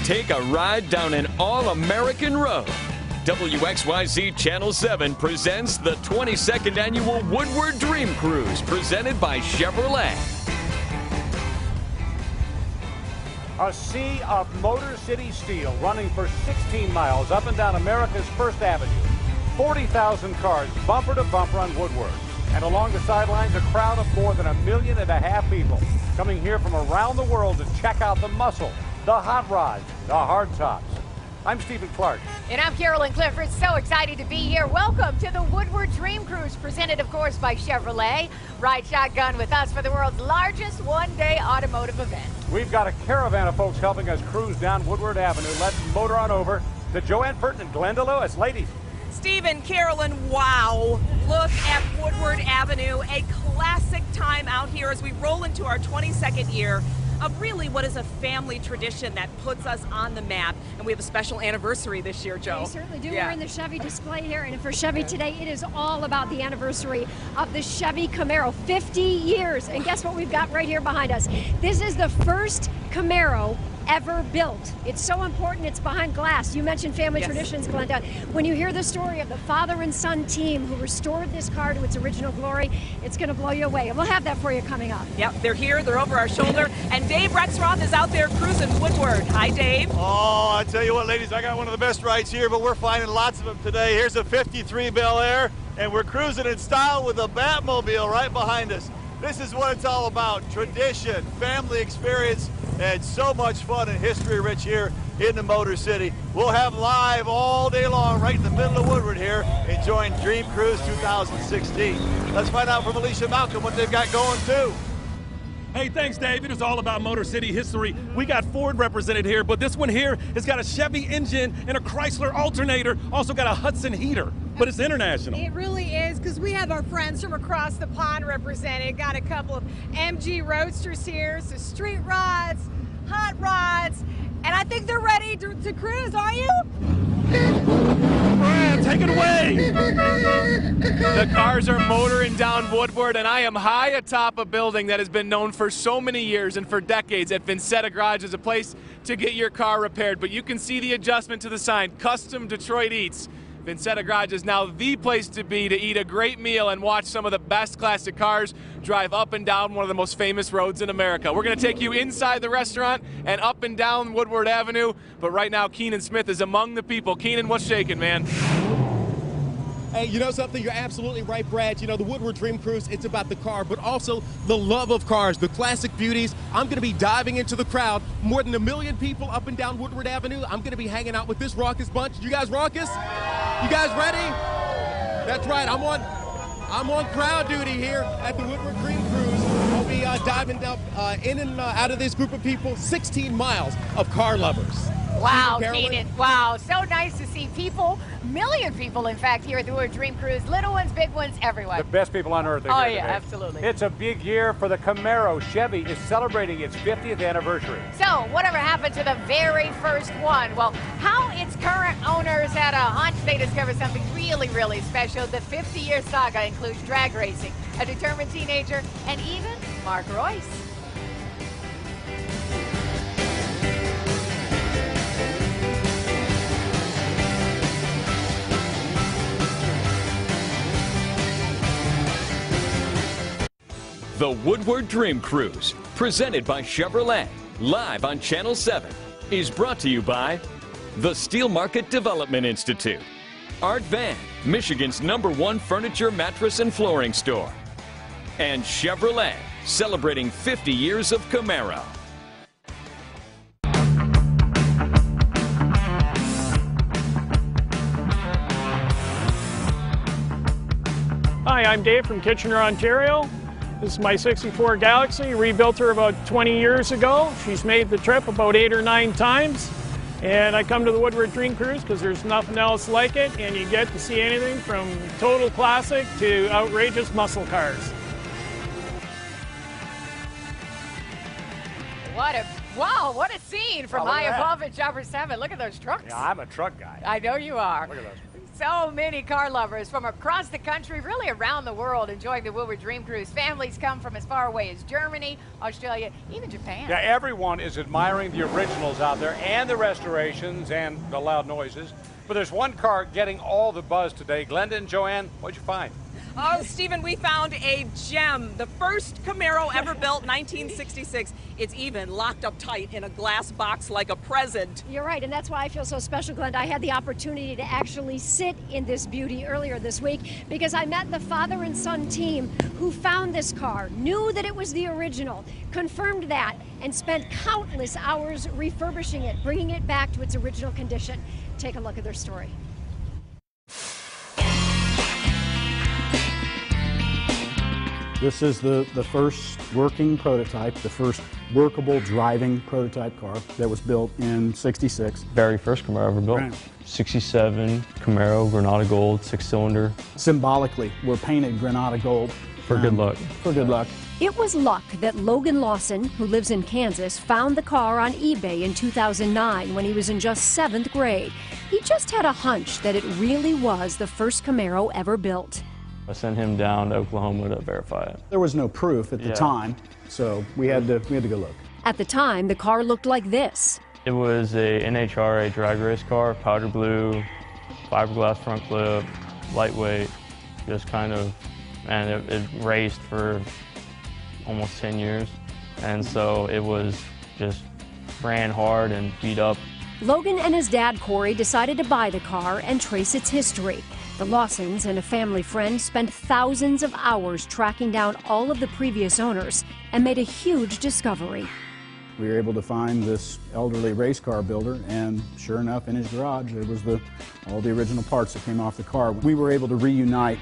take a ride down an all-American road. WXYZ Channel 7 presents the 22nd Annual Woodward Dream Cruise, presented by Chevrolet. A sea of Motor City steel running for 16 miles up and down America's First Avenue. 40,000 cars bumper to bumper on Woodward. And along the sidelines, a crowd of more than 1.5 million people coming here from around the world to check out the muscle, the hot rods, the hardtops. I'm Stephen Clark. And I'm Carolyn Clifford. So excited to be here. Welcome to the Woodward Dream Cruise, presented, of course, by Chevrolet. Ride shotgun with us for the world's largest one-day automotive event. We've got a caravan of folks helping us cruise down Woodward Avenue. Let's motor on over to Joanne Burton and Glenda Lewis. Ladies. Stephen, Carolyn, wow. Look at Woodward Avenue, a classic time out here as we roll into our 22nd year of really what is a family tradition that puts us on the map. And we have a special anniversary this year, Joe. We certainly do. Yeah. We're in the Chevy display here, and for Chevy today, it is all about the anniversary of the Chevy Camaro. 50 years, and guess what we've got right here behind us? This is the first Camaro ever built. It's so important, it's behind glass. You mentioned family traditions, Glenda. When you hear the story of the father and son team who restored this car to its original glory, it's going to blow you away. We'll have that for you coming up. Yep, they're here, they're over our shoulder, and Dave Rexroth is out there cruising Woodward. Hi, Dave. Oh, I tell you what, ladies, I got one of the best rides here, but we're finding lots of them today. Here's a 53 Bel Air, and we're cruising in style with a Batmobile right behind us. This is what it's all about, tradition, family experience, and so much fun and history rich here in the Motor City. We'll have live all day long right in the middle of Woodward here, enjoying Dream Cruise 2016. Let's find out from Alicia Malcolm what they've got going too. Hey, thanks, Dave. It is all about Motor City history. We got Ford represented here, but this one here has got a Chevy engine and a Chrysler alternator, also got a Hudson heater, but it's international. It really is, because we have our friends from across the pond represented. Got a couple of MG Roadsters here, so street rods, hot rods, and I think they're ready to cruise, are you? Brad, take it away! The cars are motoring down Woodward, and I am high atop a building that has been known for so many years and for decades at Vincetta Garage as a place to get your car repaired. But you can see the adjustment to the sign, Custom Detroit Eats. Vincetta Garage is now the place to be to eat a great meal and watch some of the best classic cars drive up and down one of the most famous roads in America. We're going to take you inside the restaurant and up and down Woodward Avenue, but right now Keenan Smith is among the people. Keenan, what's shaking, man? Hey, you know something? You're absolutely right, Brad. You know, the Woodward Dream Cruise, it's about the car, but also the love of cars, the classic beauties. I'm going to be diving into the crowd. More than 1 million people up and down Woodward Avenue. I'm going to be hanging out with this raucous bunch. You guys raucous? You guys ready? That's right. I'm on crowd duty here at the Woodward Dream Cruise. I'll be diving down in and out of this group of people. 16 miles of car lovers. Wow, Keenan. Wow, so nice to see people, 1 million people, in fact, here at the Woodward Dream Cruise. Little ones, big ones, everyone. The best people on earth are here today. Absolutely. It's a big year for the Camaro. Chevy is celebrating its 50th anniversary. So, whatever happened to the very first one? Well, how its current owners had a hunch they discovered something really, really special. The 50-year saga includes drag racing, a determined teenager, and even Mark Royce. The Woodward Dream Cruise, presented by Chevrolet, live on Channel 7, is brought to you by the Steel Market Development Institute, Art Van, Michigan's #1 furniture, mattress, and flooring store, and Chevrolet, celebrating 50 years of Camaro. Hi, I'm Dave from Kitchener, Ontario. This is my 64 Galaxy. Rebuilt her about 20 years ago. She's made the trip about 8 or 9 times. And I come to the Woodward Dream Cruise because there's nothing else like it, and you get to see anything from total classic to outrageous muscle cars. What a scene from high above at Chopper 7. Look at those trucks. Yeah, I'm a truck guy. I know you are. Look at those. So many car lovers from across the country, really around the world, enjoying the Woodward Dream Cruise. Families come from as far away as Germany, Australia, even Japan. Yeah, everyone is admiring the originals out there and the restorations and the loud noises. But there's one car getting all the buzz today. Glenda and Joanne, what'd you find? Oh, Stephen, we found a gem. The first Camaro ever built, 1966. It's even locked up tight in a glass box like a present. You're right, and that's why I feel so special, Glenda. I had the opportunity to actually sit in this beauty earlier this week because I met the father and son team who found this car, knew that it was the original, confirmed that, and spent countless hours refurbishing it, bringing it back to its original condition. Take a look at their story. This is the first working prototype, the first workable driving prototype car that was built in '66. Very first Camaro ever built. Right. 67 Camaro, Granada Gold, 6-cylinder. Symbolically, we're painted Granada Gold. For good luck. For good luck. It was luck that Logan Lawson, who lives in Kansas, found the car on eBay in 2009 when he was in just 7th grade. He just had a hunch that it really was the first Camaro ever built. I sent him down to Oklahoma to verify it. There was no proof at the time, so we had to go look. At the time, the car looked like this. It was a NHRA drag race car, powder blue, fiberglass front clip, lightweight, just kind of, and it raced for almost 10 years. And so it was just ran hard and beat up. Logan and his dad, Corey, decided to buy the car and trace its history. The Lawsons and a family friend spent thousands of hours tracking down all of the previous owners and made a huge discovery. We were able to find this elderly race car builder, and sure enough, in his garage, it was all the original parts that came off the car. We were able to reunite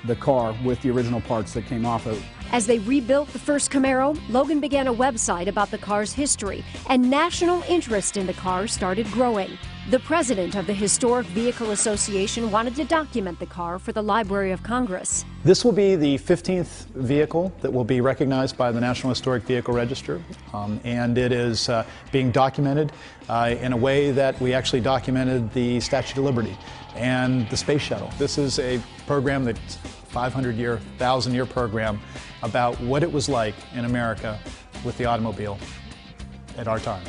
the car with the original parts that came off of it. As they rebuilt the first Camaro, Logan began a website about the car's history, and national interest in the car started growing. The president of the Historic Vehicle Association wanted to document the car for the Library of Congress. This will be the 15th vehicle that will be recognized by the National Historic Vehicle Register, and it is being documented in a way that we actually documented the Statue of Liberty and the Space Shuttle. This is a program that's 500-year, 1,000-year program about what it was like in America with the automobile at our time.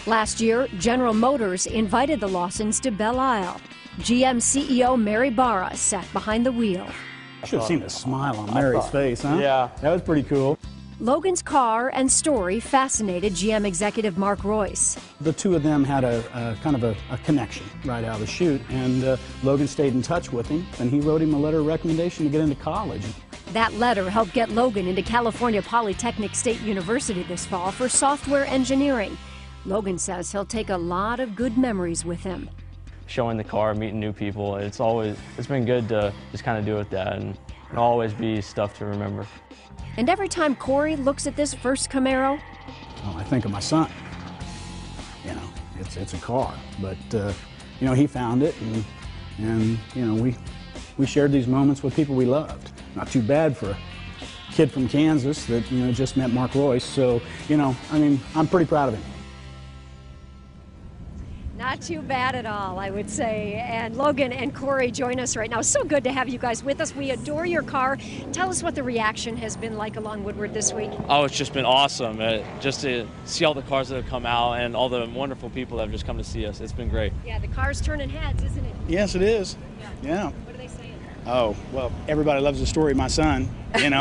Last year, General Motors invited the Lawsons to Belle Isle. GM CEO Mary Barra sat behind the wheel. I should have seen the smile on Mary's face, huh? Yeah. That was pretty cool. Logan's car and story fascinated GM executive Mark Royce. The two of them had a kind of a connection right out of the chute, and Logan stayed in touch with him, and he wrote him a letter of recommendation to get into college. That letter helped get Logan into California Polytechnic State University this fall for software engineering. Logan says he'll take a lot of good memories with him. Showing the car, meeting new people, it's been good to just kind of do it with that, and it'll always be stuff to remember. And every time Corey looks at this first Camaro, oh, I think of my son. You know, it's a car, but you know, he found it, and you know, we shared these moments with people we loved. Not too bad for a kid from Kansas that just met Mark Royce. So I mean, I'm pretty proud of him. not too bad at all, I would say. And Logan and Corey join us right now. So good to have you guys with us. We adore your car. Tell us what the reaction has been like along Woodward this week. Oh, it's just been awesome. Just to see all the cars that have come out and all the wonderful people that have just come to see us. It's been great. Yeah, the car's turning heads, isn't it? Yes, it is. Yeah. What are they saying? Oh, well, everybody loves the story of my son, and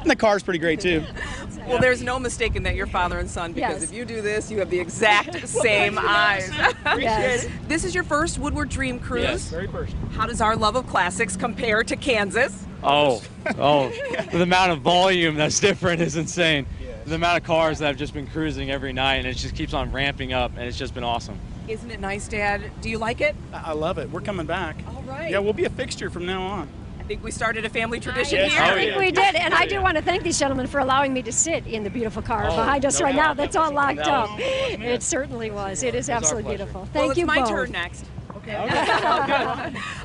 the car's pretty great, too. Well, there's no mistaking that you're father and son, because if you do this, you have the exact same eyes. Yes. This is your first Woodward Dream Cruise? Yes, very first. How does our love of classics compare to Kansas? Oh, the amount of volume that's different is insane. The amount of cars that have just been cruising every night, and it just keeps on ramping up, and it's just been awesome. Isn't it nice, Dad? Do you like it? I love it. We're coming back. All right. Yeah, we'll be a fixture from now on. I think we started a family tradition Yes. here. I think we did, and I do want to thank these gentlemen for allowing me to sit in the beautiful car behind us right now. That's all locked up. It certainly was. It is absolutely beautiful. Thank you both. It's my turn next. Okay.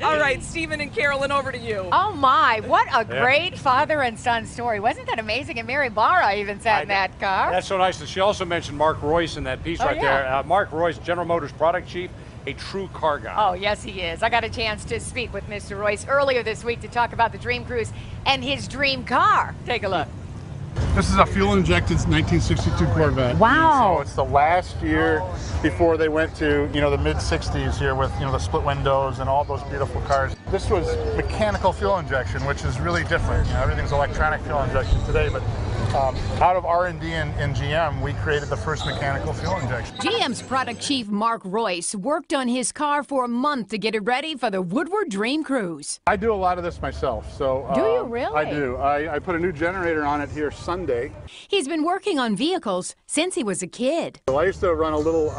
All right, Stephen and Carolyn, over to you. Oh my, what a great father and son story. Wasn't that amazing? And Mary Barra even sat in that car. That's so nice. And she also mentioned Mark Royce in that piece right there. Mark Royce, General Motors product chief. a true car guy. Oh, yes, he is. I got a chance to speak with Mr. Royce earlier this week to talk about the Dream Cruise and his dream car. Take a look. This is a fuel-injected 1962 Corvette. Wow. So it's the last year before they went to, the mid-60s here with, the split windows and all those beautiful cars. This was mechanical fuel injection, which is really different. Everything's electronic fuel injection today, but out of R&D in GM, we created the first mechanical fuel injection. GM's product chief, Mark Royce, worked on his car for a month to get it ready for the Woodward Dream Cruise. I do a lot of this myself. So Do you really? I do. I put a new generator on it here Sunday. He's been working on vehicles since he was a kid. So I used to run a little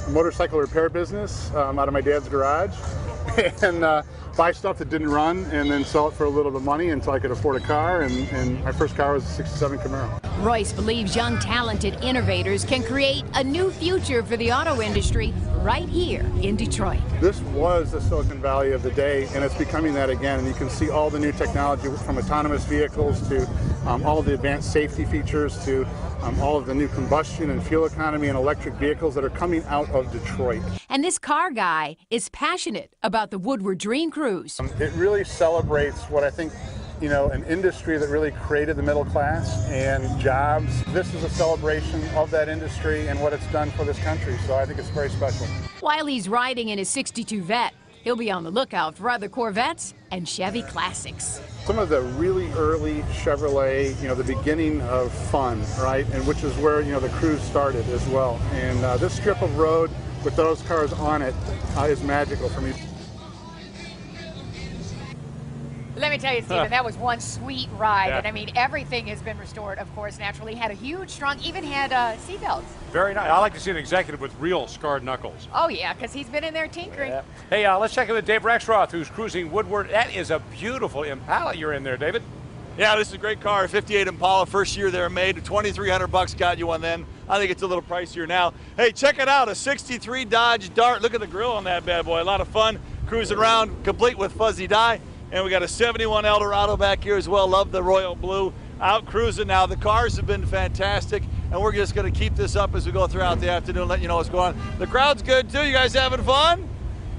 motorcycle repair business out of my dad's garage and buy stuff that didn't run and then sell it for a little bit of money until I could afford a car, and my first car was a 67 Camaro. Royce believes young, talented innovators can create a new future for the auto industry right here in Detroit. This was the Silicon Valley of the day, and it's becoming that again. And you can see all the new technology from autonomous vehicles to all of the advanced safety features to all of the new combustion and fuel economy and electric vehicles that are coming out of Detroit. And this car guy is passionate about the Woodward Dream Cruise. It really celebrates what I think, an industry that really created the middle class and jobs. This is a celebration of that industry and what it's done for this country, so I think it's very special. While he's riding in his 62 Vet, he'll be on the lookout for other Corvettes and Chevy classics. Some of the really early Chevrolet, the beginning of fun, right? And which is where, the Cruise started as well. And this strip of road with those cars on it is magical for me. Let me tell you, Stephen, that was one sweet ride. Yeah. And I mean, everything has been restored, of course, naturally. Had a huge trunk, even had seatbelts. Very nice. I like to see an executive with real scarred knuckles. Oh, yeah, because he's been in there tinkering. Yeah. Hey, let's check in with Dave Rexroth, who's cruising Woodward. That is a beautiful Impala you're in there, David. Yeah, this is a great car, 58 Impala, first year they were made, $2,300 got you one then. I think it's a little pricier now. Hey, check it out, a 63 Dodge Dart. Look at the grill on that bad boy, a lot of fun. Cruising around, complete with fuzzy dye. And we got a 71 Eldorado back here as well. Love the royal blue. Out cruising now. The cars have been fantastic, and we're just going to keep this up as we go throughout the afternoon, let you know what's going on. The crowd's good too. You guys having fun?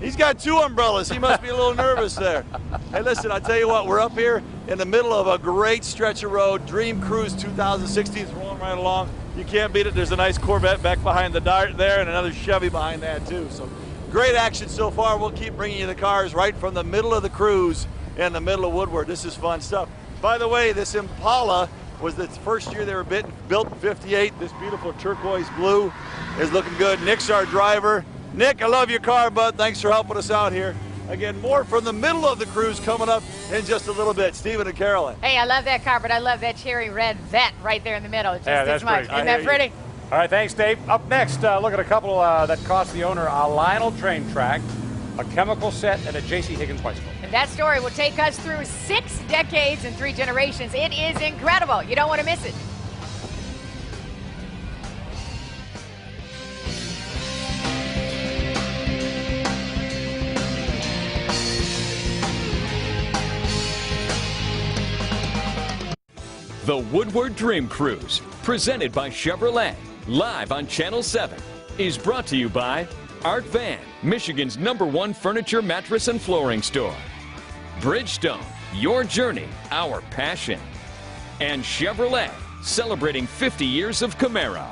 He's got two umbrellas. He must be a little nervous there. Hey, listen, I'll tell you what, we're up here in the middle of a great stretch of road. Dream Cruise 2016 is rolling right along. You can't beat it. There's a nice Corvette back behind the Dart there and another Chevy behind that too. So great action so far. We'll keep bringing you the cars right from the middle of the Cruise in the middle of Woodward. This is fun stuff. By the way, this Impala was the first year they were built in 58. This beautiful turquoise blue is looking good. Nick's our driver. Nick, I love your car, bud. Thanks for helping us out here. Again, more from the middle of the Cruise coming up in just a little bit. Stephen and Carolyn. Hey, I love that car, but I love that cherry red Vet right there in the middle. Just Yeah, as that's much. pretty. Isn't that pretty? All right, thanks, Dave. Up next, look at a couple that cost the owner a Lionel train track, a chemical set, and a J.C. Higgins bicycle. And that story will take us through 6 decades and 3 generations. It is incredible. You don't want to miss it. The Woodward Dream Cruise, presented by Chevrolet, live on Channel 7, is brought to you by Art Van, Michigan's #1 furniture, mattress, and flooring store. Bridgestone, your journey, our passion. And Chevrolet, celebrating 50 years of Camaro.